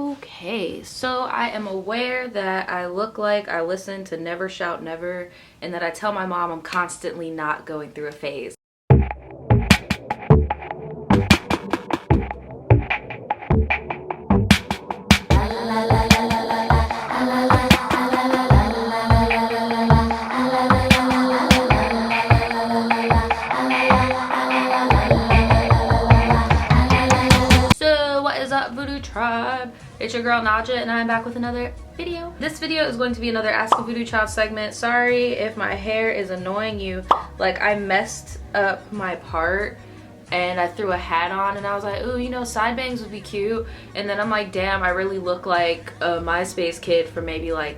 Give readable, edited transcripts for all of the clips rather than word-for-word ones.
Okay, so I am aware that I look like I listen to Never Shout Never, and that I tell my mom I'm constantly not going through a phase. So what is up, Voodoo Tribe? It's your girl Naja, and I'm back with another video. This video is going to be another Ask a Voodoo Child segment. Sorry if my hair is annoying you. Like, I messed up my part and I threw a hat on and I was like, ooh, you know, side bangs would be cute. And then I'm like, damn, I really look like a MySpace kid from maybe like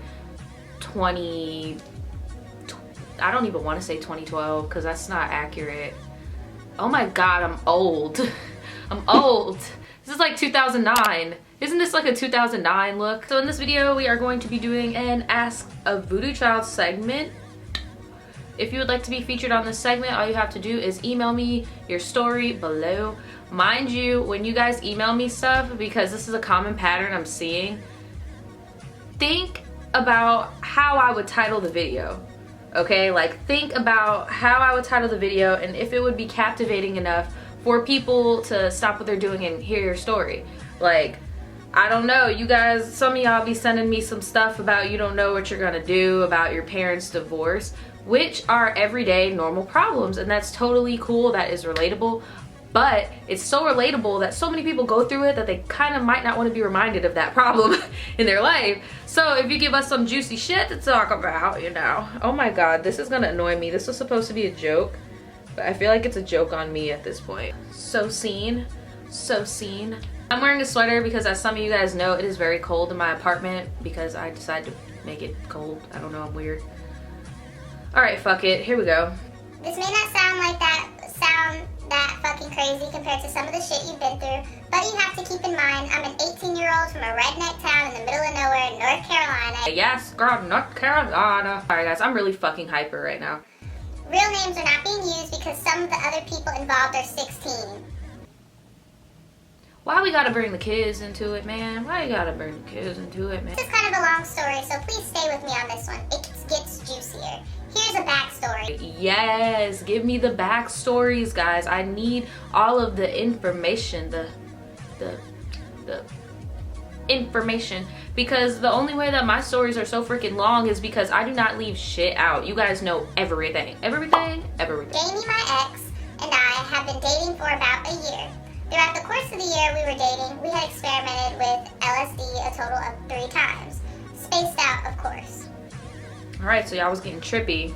I don't even want to say 2012 because that's not accurate. Oh my god, I'm old. I'm old. This is like 2009. Isn't this like a 2009 look? So in this video, we are going to be doing an Ask a Voodoo Child segment. If you would like to be featured on this segment, all you have to do is email me your story below. Mind you, when you guys email me stuff, because this is a common pattern I'm seeing, think about how I would title the video. Okay, like think about how I would title the video and if it would be captivating enough for people to stop what they're doing and hear your story. Like, I don't know, you guys, some of y'all be sending me some stuff about you don't know what you're gonna do about your parents' divorce, which are everyday normal problems, and that's totally cool, that is relatable. But it's so relatable that so many people go through it that they kind of might not want to be reminded of that problem in their life. So if you give us some juicy shit to talk about, you know. Oh my god, this is gonna annoy me. This was supposed to be a joke, but I feel like it's a joke on me at this point. So seen. So seen. I'm wearing a sweater because, as some of you guys know, it is very cold in my apartment because I decided to make it cold. I don't know, I'm weird. Alright, fuck it. Here we go. This may not sound that fucking crazy compared to some of the shit you've been through, but you have to keep in mind I'm an 18-year-old from a redneck town in the middle of nowhere, North Carolina. Yes, girl, North Carolina. Alright guys, I'm really fucking hyper right now. Real names are not being used because some of the other people involved are 16. Why we gotta bring the kids into it, man? Why you gotta bring the kids into it, man? This is kind of a long story, so please stay with me on this one. It gets juicier. Here's a backstory. Yes, give me the backstories, guys. I need all of the information, the information, because the only way that my stories are so freaking long is because I do not leave shit out. You guys know everything. Everything. Jamie, my ex, and I have been dating for about a year. Throughout the course of the year we were dating, we had experimented with LSD a total of 3 times. Spaced out, of course. Alright, so y'all was getting trippy.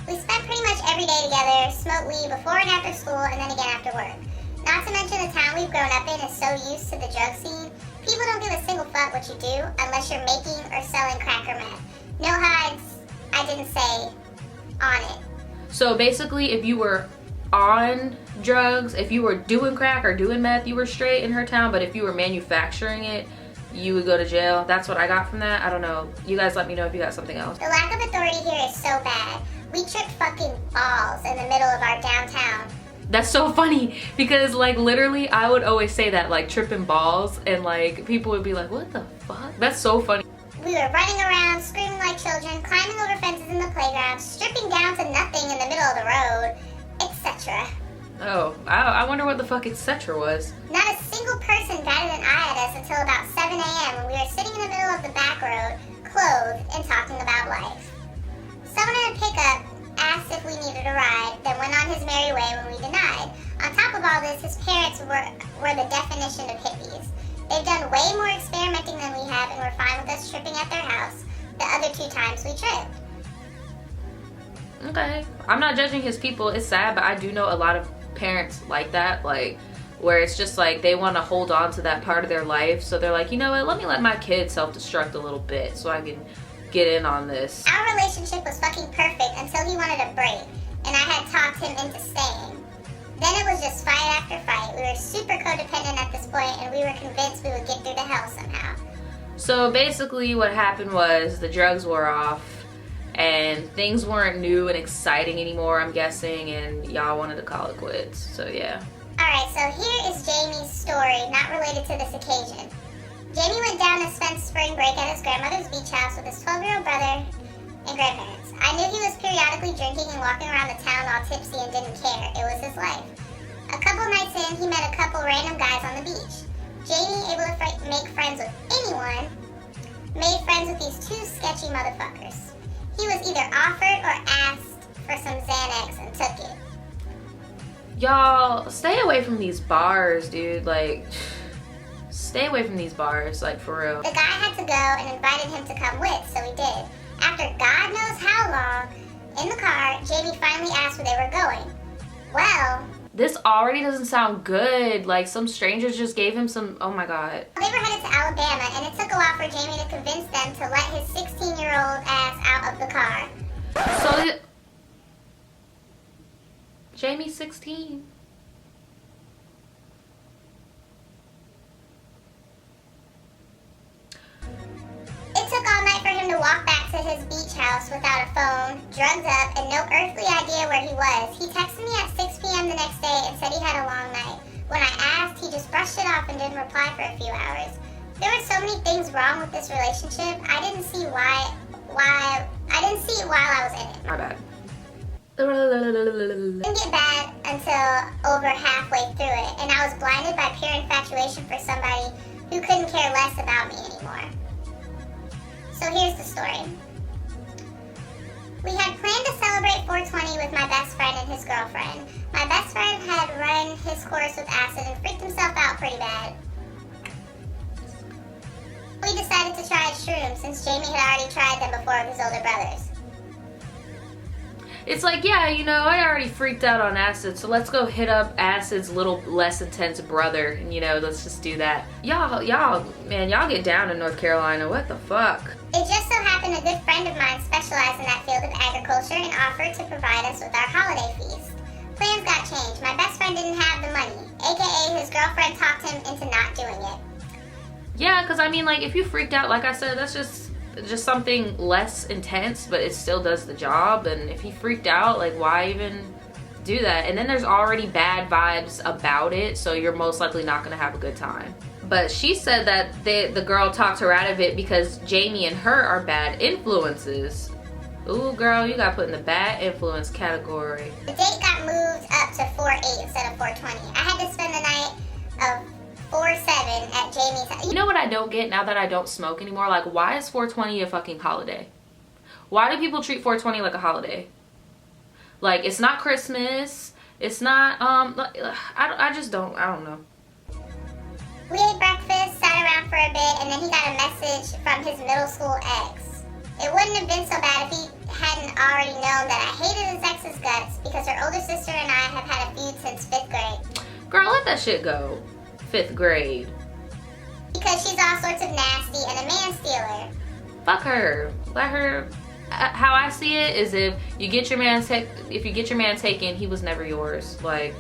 We spent pretty much every day together, smoked weed before and after school, and then again after work. Not to mention the town we've grown up in is so used to the drug scene, people don't give a single fuck what you do unless you're making or selling crack or meth. No hides, I didn't say, on it. So basically, if you were on drugs, if you were doing crack or doing meth, you were straight in her town, but if you were manufacturing it, you would go to jail. That's what I got from that. I don't know. You guys let me know if you got something else. The lack of authority here is so bad. We tripped fucking balls in the middle of our downtown. That's so funny because, like, literally I would always say that, like, tripping balls, and like people would be like, what the fuck? That's so funny. We were running around, screaming like children, climbing over fences in the playground, stripping down to nothing in the middle of the road, etc. Oh, I wonder what the fuck etc. was. Not a single person batted an eye at us until about 7 a.m. when we were sitting in the middle of the back road, clothed and talking about life. Someone in a pickup asked if we needed a ride, then went on his merry way when we denied. On top of all this, his parents were the definition of hippies. They've done way more experimenting than we have and were fine with us tripping at their house the other 2 times we tripped. Okay, I'm not judging his people. It's sad, but I do know a lot of parents like that, like where it's just like they want to hold on to that part of their life, so they're like, you know what, let me let my kid self-destruct a little bit so I can get in on this. Our relationship was fucking perfect until he wanted a break, and I had talked him into staying. Then it was just fight after fight. We were super codependent at this point, and we were convinced we would get through the hell somehow. So basically what happened was the drugs wore off and things weren't new and exciting anymore, I'm guessing, and y'all wanted to call it quits. So yeah. Alright, so here is Jamie's story, not related to this occasion. Jamie went down his grandmother's beach house with his 12-year-old brother and grandparents. I knew he was periodically drinking and walking around the town all tipsy and didn't care. It was his life. A couple nights in, he met a couple random guys on the beach. Jamie, able to make friends with anyone, made friends with these two sketchy motherfuckers. He was either offered or asked for some Xanax and took it. Y'all, stay away from these bars, dude. Like, stay away from these bars, like, for real. The guy had to go and invited him to come with, so he did. After God knows how long, in the car, Jamie finally asked where they were going. Well, this already doesn't sound good. Like, some strangers just gave him some, oh my God. they were headed to Alabama, and it took a while for Jamie to convince them to let his 16-year-old ass out of the car. So, Jamie's 16. It took all night for him to walk back to his beach house without a phone, drugged up, and no earthly idea where he was. He texted me at 6 p.m. the next day and said he had a long night. When I asked, he just brushed it off and didn't reply for a few hours. There were so many things wrong with this relationship. I didn't see why I didn't see it while I was in it. My bad. It didn't get bad until over halfway through it, and I was blinded by pure infatuation for somebody who couldn't care less about me anymore. So here's the story. We had planned to celebrate 420 with my best friend and his girlfriend. My best friend had run his course with acid and freaked himself out pretty bad. We decided to try shrooms since Jamie had already tried them before with his older brothers. It's like, yeah, you know, I already freaked out on acid, so let's go hit up acid's little less intense brother, and, you know, let's just do that. Y'all get down in North Carolina. What the fuck? It just so happened a good friend of mine specialized in that field of agriculture and offered to provide us with our holiday feast. Plans got changed. My best friend didn't have the money, aka his girlfriend talked him into not doing it. Yeah, because I mean, like, if you freaked out, like I said, that's just something less intense, but it still does the job. And if he freaked out, like, why even do that? And then there's already bad vibes about it, so you're most likely not gonna have a good time. But she said that the girl talked her out of it because Jamie and her are bad influences. Ooh, girl, you got put in the bad influence category. The date got moved up to 4/8 instead of 4/20. I had to spend the night of 4/7 at Jamie's house. You know what I don't get now that I don't smoke anymore? Like, why is 420 a fucking holiday? Why do people treat 420 like a holiday? Like, it's not Christmas. It's not, I don't know. We ate breakfast, sat around for a bit, and then he got a message from his middle school ex. It wouldn't have been so bad if he hadn't already known that I hated his ex's guts because her older sister and I have had a feud since 5th grade. Girl, let that shit go. 5th grade. Because she's all sorts of nasty and a man stealer. Fuck her. Let her. How I see it is if you get your man taken, he was never yours. Like,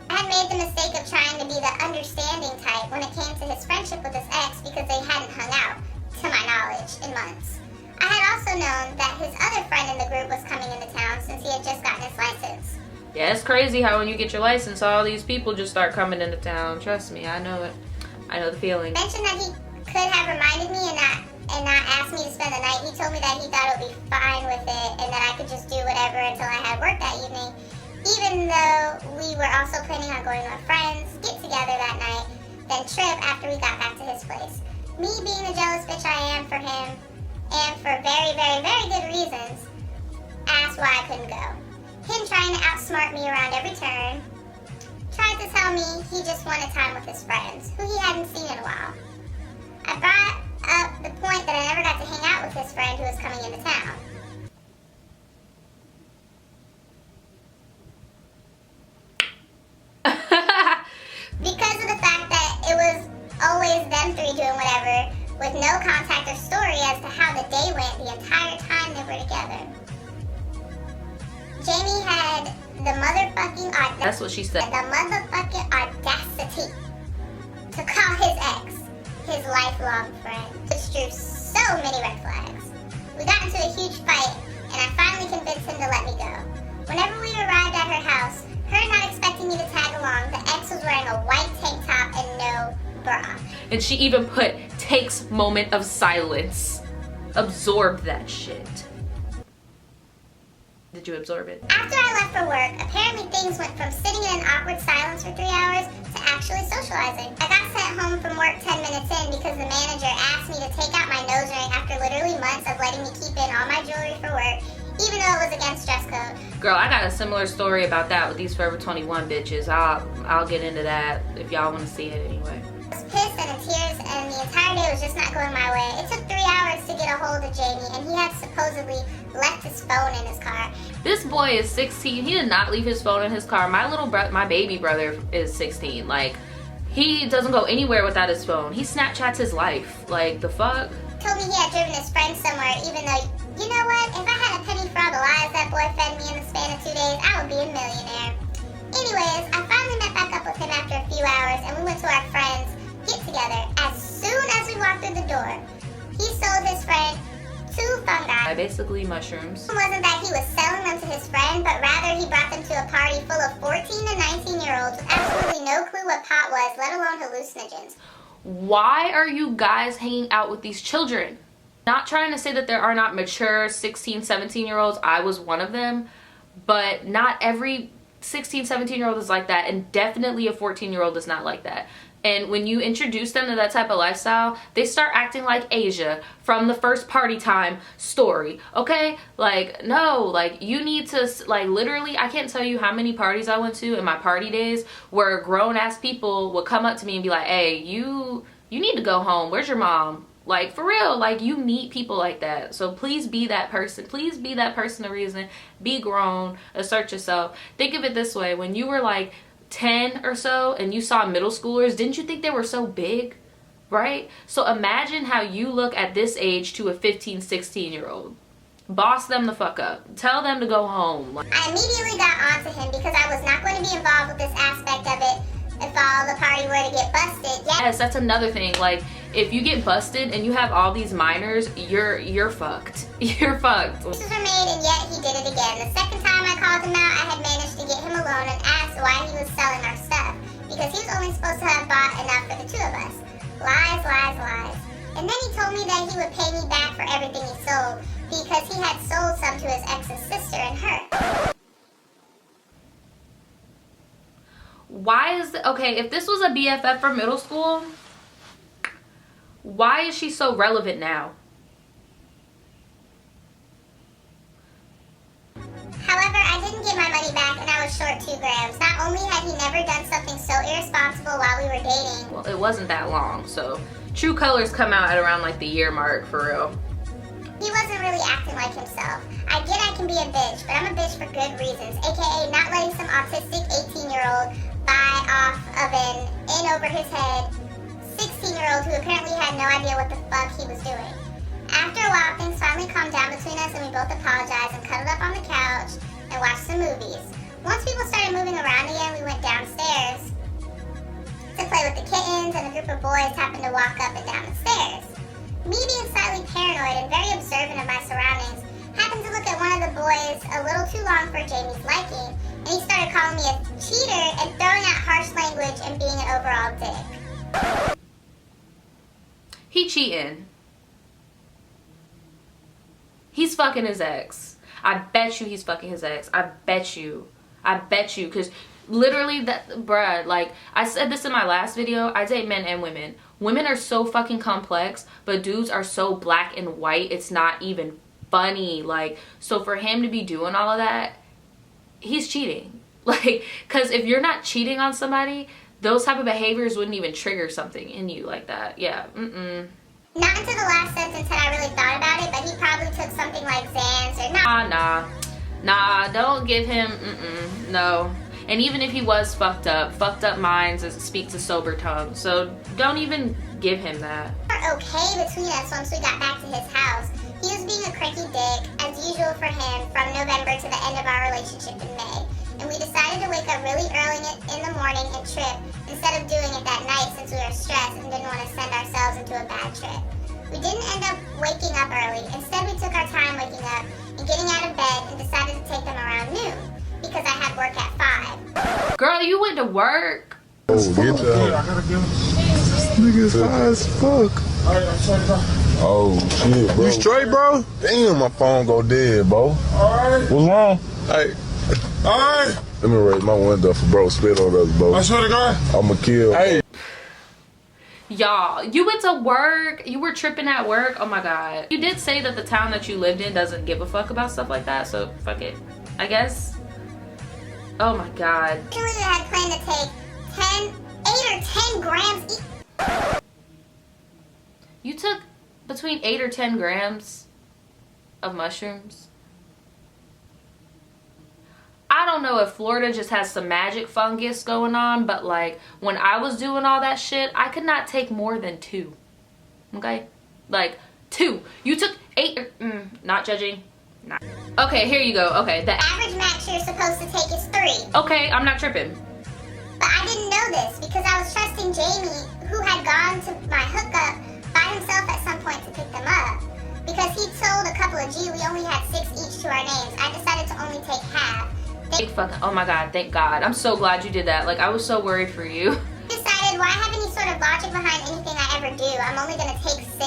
I had made the mistake of trying to be the understanding type when it came to his friendship with his ex because they hadn't hung out, to my knowledge, in months. I had also known that his other friend in the group was coming into town since he had just gotten his license. yeah, it's crazy how when you get your license, all these people just start coming into town. Trust me, I know it. I know the feeling. He mentioned that he could have reminded me and not asked me to spend the night. He told me that he thought it would be fine with it and that I could just do whatever until I had work that evening, even though we were also planning on going to our friends' get-together that night, then trip after we got back to his place. Me being the jealous bitch I am for him, and for very, very, very good reasons, asked why I couldn't go. Him trying to outsmart me around every turn, tried to tell me he just wanted time with his friends, who he hadn't seen in a while. I brought up the point that I never got to hang out with his friend who was coming into town. Because of the fact that it was always them three doing whatever, with no contact or story as to how the day went the entire time they were together. Jamie had the motherfucking audacity. That's what she said. The motherfucking audacity to call his ex his lifelong friend, which drew so many red flags. We got into a huge fight, and I finally convinced him to let me go. Whenever we arrived at her house, her not expecting me to tag along, the ex was wearing a white tank top and no bra. And she even put, takes moment of silence. Absorb that shit. Did you absorb it? After I left for work, apparently things went from sitting in an awkward silence for 3 hours to actually socializing. I got sent home from work 10 minutes in because the manager asked me to take out my nose ring after literally months of letting me keep in all my jewelry for work, even though it was against dress code. Girl, I got a similar story about that with these Forever 21 bitches. I'll get into that if y'all want to see it anyway. I was pissed and in tears, and the entire day was just not going my way. It took 3 hours to get a hold of Jamie, and he had supposedly left his phone in his car. This boy is 16. He did not leave his phone in his car. My baby brother is 16. Like, he doesn't go anywhere without his phone. He Snapchats his life. Like, the fuck? Told me he had driven his friend somewhere, even though, you know what? If I had a penny for all the lies that boy fed me in the span of 2 days, I would be a millionaire. Anyways, I finally met back up with him after a few hours, and we went to our friends' get-together. As soon as we walked through the door, he sold his friend 2 fungi. Basically mushrooms. It wasn't that he was selling them to his friend, but rather he brought them to a party full of 14 to 19-year-olds with absolutely no clue what pot was, let alone hallucinogens. Why are you guys hanging out with these children? Not trying to say that there are not mature 16, 17-year-olds. I was one of them. But not every 16, 17-year-old is like that. And definitely a 14-year-old is not like that. And when you introduce them to that type of lifestyle, they start acting like Asia from the first party time story, okay? Like, no, like, you need to, like, literally, I can't tell you how many parties I went to in my party days where grown-ass people would come up to me and be like, hey, you need to go home. Where's your mom? Like, for real, like, you meet people like that. So please be that person. Please be that person of reason. Be grown. Assert yourself. Think of it this way. When you were, like, 10 or so and you saw middle schoolers, didn't you think they were so big? Right? So imagine how you look at this age to a 15, 16-year-old. Boss them the fuck up. Tell them to go home. I immediately got onto him because I was not going to be involved with this aspect of it if all the party were to get busted. Yes, that's another thing. Like, if you get busted and you have all these minors, you're fucked. You're fucked. Excuses were made, and yet he did it again. The second time I called him out, I had managed to get him alone and asked why he was selling our stuff, because he was only supposed to have bought enough for the 2 of us. Lies, lies, lies. And then he told me that he would pay me back for everything he sold because he had sold some to his ex's sister and her. Why is okay, if this was a BFF from middle school, why is she so relevant now? However, I didn't get my money back and I was short 2 grams. Not only had he never done something so irresponsible while we were dating. Well, it wasn't that long, so true colors come out at around like the year mark, for real. He wasn't really acting like himself. I get I can be a bitch, but I'm a bitch for good reasons, aka not letting some autistic 18-year-old buy off of an in-over-his-head 16-year-old who apparently had no idea what the fuck he was doing. After a while, things finally calmed down between us and we both apologized and cuddled up on the couch and watched some movies. Once people started moving around again, we went downstairs to play with the kittens, and a group of boys happened to walk up and down the stairs. Me being slightly paranoid and very observant of my surroundings, happened to look at one of the boys a little too long for Jamie's liking, and he started calling me a cheater and throwing out harsh language and being an overall dick. He cheating. He's fucking his ex. I bet you he's fucking his ex. I bet you. Because literally, that, bruh, like, I said this in my last video, I date men and women. Women are so fucking complex, but dudes are so black and white, it's not even funny. Like, so for him to be doing all of that, he's cheating. Like, because if you're not cheating on somebody, those type of behaviors wouldn't even trigger something in you like that. Yeah, Not until the last sentence had I really thought about it, but he probably took something like Xans or Nah, don't give him, no. And even if he was fucked up minds speak to sober tongues, so don't even give him that. We were okay between us once we got back to his house. He was being a cranky dick, as usual for him, from November to the end of our relationship in May. And we decided to wake up really early in the morning and trip, instead of doing it that night since we were stressed and didn't want to send ourselves into a bad trip. We didn't end up waking up early. Instead, we took our time waking up and getting out of bed and decided to take them around noon, because I had work at 5. Girl, you went to work? Oh, get nigga's high as fuck. Oh shit, bro. You straight, bro? Damn, my phone go dead, bro. Alright. What's wrong? Hey, Alright. let me raise my window for bro spit on us, bro. I swear to God. I'ma kill. Hey. Y'all, you went to work, you were tripping at work. Oh my God. You did say that the town that you lived in doesn't give a fuck about stuff like that, so fuck it, I guess. Oh my God. Originally, I had planned to take 8 or 10 grams each. You took between 8 or 10 grams of mushrooms? I don't know if Florida just has some magic fungus going on, but like when I was doing all that shit, I could not take more than 2. Okay? Like 2. You took 8 or, not judging. Not. Okay, here you go. Okay, the Average max you're supposed to take is 3. okay, I'm not tripping. But I didn't know this because I was trusting Jamie, who had gone to my hookup by himself at some point to pick them up. Because he'd sold a couple of G, we only had 6 each to our names. I decided to only take half. Big fucking, oh my God, thank God. I'm so glad you did that. Like, I was so worried for you. Decided, why have any sort of logic behind anything I ever do? I'm only gonna take 6.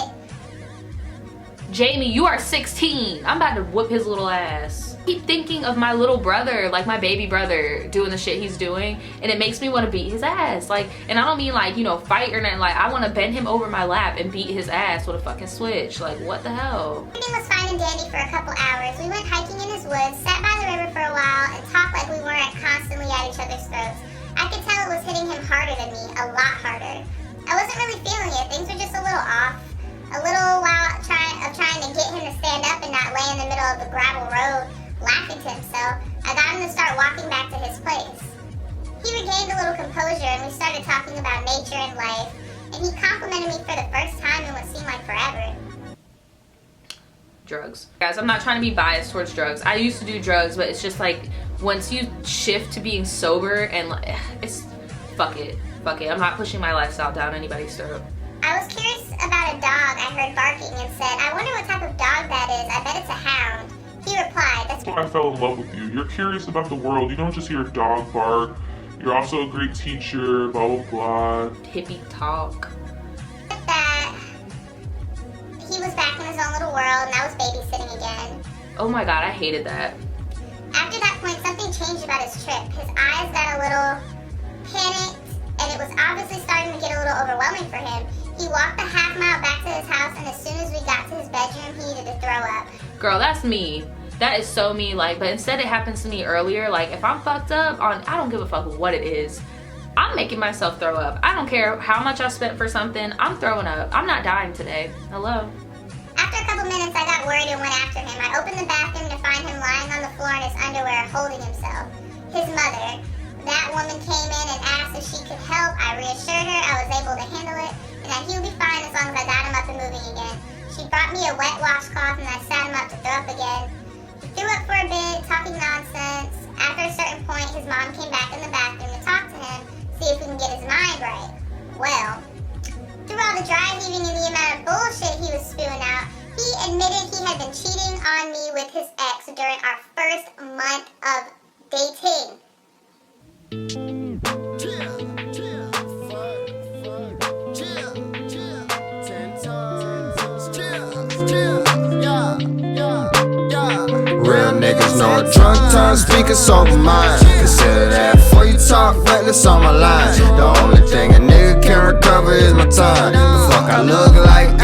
Jamie, you are 16. I'm about to whoop his little ass. I keep thinking of my little brother, like my baby brother, doing the shit he's doing, and it makes me want to beat his ass. Like, and I don't mean like, you know, fight or nothing. Like, I want to bend him over my lap and beat his ass with a fucking switch. Like, what the hell? Everything was fine and dandy for a couple hours. We went hiking in his woods, sat by the river for a while, and talked like we weren't constantly at each other's throats. I could tell it was hitting him harder than me, a lot harder. I wasn't really feeling it. Things were just a little off. A little while trying to get him to stand up and not lay in the middle of the gravel road, laughing to himself. I got him to start walking back to his place. He regained a little composure and we started talking about nature and life, and he complimented me for the first time in what seemed like forever. Drugs. Guys, I'm not trying to be biased towards drugs. I used to do drugs, but it's just like, once you shift to being sober and like, it's, fuck it. Fuck it. I'm not pushing my lifestyle down anybody's throat. I was curious about a dog I heard barking and said, I wonder what type of dog that is. I bet it's a hound. He replied, that's I fell in love with you. You're curious about the world. You don't just hear a dog bark. You're also a great teacher, blah, blah, blah. Hippie talk. that. He was back in his own little world and I was babysitting again. Oh my God, I hated that. After that point, something changed about his trip. His eyes got a little panicked and it was obviously starting to get a little overwhelming for him. He walked a half mile back to his house, and as soon as we got to his bedroom, he needed to throw up. Girl, that's me. That is so me. Like, but instead it happens to me earlier. Like, if I'm fucked up on, I don't give a fuck what it is. I'm making myself throw up. I don't care how much I spent for something. I'm throwing up. I'm not dying today. Hello. After a couple minutes, I got worried and went after him. I opened the bathroom to find him lying on the floor in his underwear, holding himself. His mother. That woman came in and asked if she could help. I reassured her I was able to handle it, and that he would be fine as long as I got him up and moving again. She brought me a wet washcloth and I sat him up to throw up again. He threw up for a bit, talking nonsense. After a certain point, his mom came back in the bathroom to talk to him, see if we can get his mind right. Well, through all the dry heaving and the amount of bullshit he was spewing out, he admitted he had been cheating on me with his ex during our first month of dating. Real niggas know a drunk tongue speaking sober mind. Consider that before you talk reckless on my line. The only thing a nigga can recover is my time. The fuck I look like,